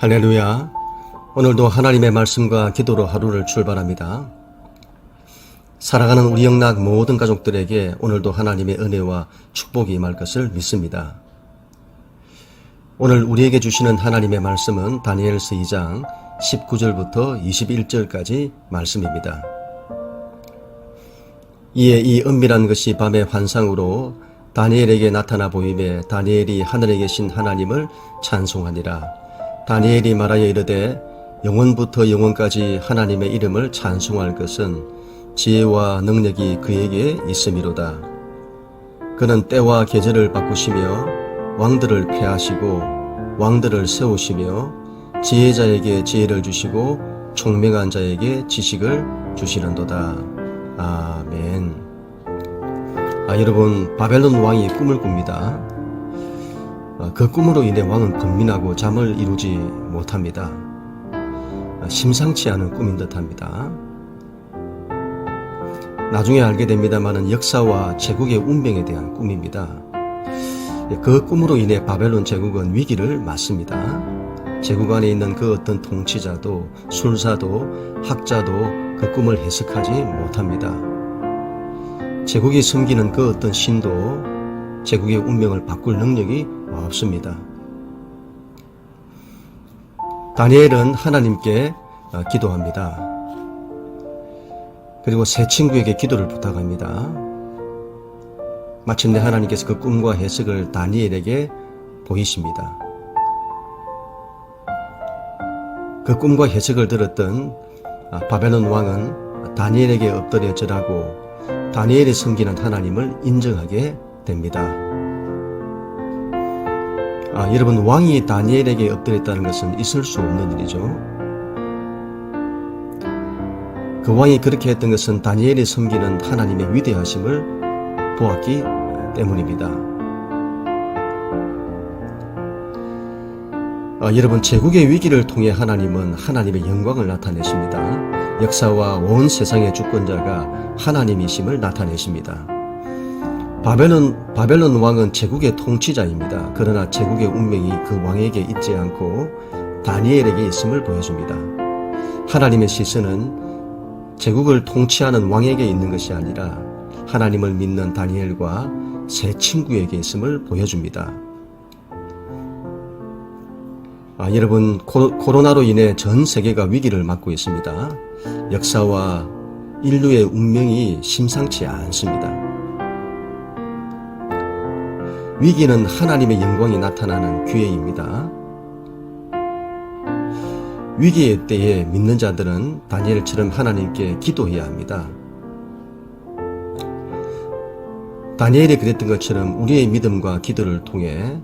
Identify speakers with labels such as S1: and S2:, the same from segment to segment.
S1: 할렐루야. 오늘도 하나님의 말씀과 기도로 하루를 출발합니다. 살아가는 우리 영락 모든 가족들에게 오늘도 하나님의 은혜와 축복이 임할 것을 믿습니다. 오늘 우리에게 주시는 하나님의 말씀은 다니엘서 2장 19절부터 21절까지 말씀입니다. 이에 이 은밀한 것이 밤의 환상으로 다니엘에게 나타나 보이매 다니엘이 하늘에 계신 하나님을 찬송하니라. 다니엘이 말하여 이르되 영원부터 영원까지 하나님의 이름을 찬송할 것은 지혜와 능력이 그에게 있음이로다. 그는 때와 계절을 바꾸시며 왕들을 폐하시고 왕들을 세우시며 지혜자에게 지혜를 주시고 총명한 자에게 지식을 주시는도다. 아멘. 여러분, 바벨론 왕이 꿈을 꿉니다. 그 꿈으로 인해 왕은 번민하고 잠을 이루지 못합니다. 심상치 않은 꿈인 듯합니다. 나중에 알게 됩니다마는 역사와 제국의 운명에 대한 꿈입니다. 그 꿈으로 인해 바벨론 제국은 위기를 맞습니다. 제국 안에 있는 그 어떤 통치자도 술사도 학자도 그 꿈을 해석하지 못합니다. 제국이 섬기는 그 어떤 신도 제국의 운명을 바꿀 능력이 없습니다. 다니엘은 하나님께 기도합니다. 그리고 세 친구에게 기도를 부탁합니다. 마침내 하나님께서 그 꿈과 해석을 다니엘에게 보이십니다. 그 꿈과 해석을 들었던 바벨론 왕은 다니엘에게 엎드려 절하고 다니엘이 섬기는 하나님을 인정하게 됩니다. 여러분, 왕이 다니엘에게 엎드렸다는 것은 있을 수 없는 일이죠. 그 왕이 그렇게 했던 것은 다니엘이 섬기는 하나님의 위대하심을 보았기 때문입니다. 여러분, 제국의 위기를 통해 하나님은 하나님의 영광을 나타내십니다. 역사와 온 세상의 주권자가 하나님이심을 나타내십니다. 바벨론 왕은 제국의 통치자입니다. 그러나 제국의 운명이 그 왕에게 있지 않고 다니엘에게 있음을 보여줍니다. 하나님의 시선은 제국을 통치하는 왕에게 있는 것이 아니라 하나님을 믿는 다니엘과 세 친구에게 있음을 보여줍니다. 여러분, 코로나로 인해 전 세계가 위기를 맞고 있습니다. 역사와 인류의 운명이 심상치 않습니다. 위기는 하나님의 영광이 나타나는 기회입니다. 위기의 때에 믿는 자들은 다니엘처럼 하나님께 기도해야 합니다. 다니엘이 그랬던 것처럼 우리의 믿음과 기도를 통해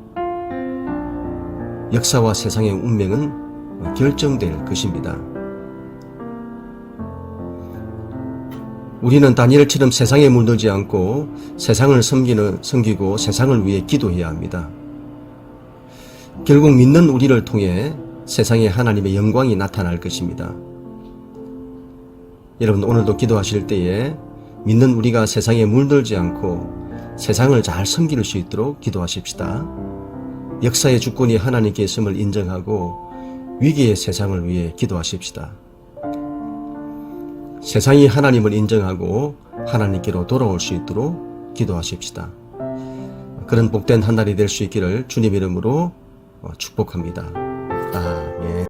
S1: 역사와 세상의 운명은 결정될 것입니다. 우리는 다니엘처럼 세상에 물들지 않고 세상을 섬기고 세상을 위해 기도해야 합니다. 결국 믿는 우리를 통해 세상에 하나님의 영광이 나타날 것입니다. 여러분, 오늘도 기도하실 때에 믿는 우리가 세상에 물들지 않고 세상을 잘 섬길 수 있도록 기도하십시다. 역사의 주권이 하나님께 있음을 인정하고 위기의 세상을 위해 기도하십시다. 세상이 하나님을 인정하고 하나님께로 돌아올 수 있도록 기도하십시다. 그런 복된 한 날이 될 수 있기를 주님 이름으로 축복합니다.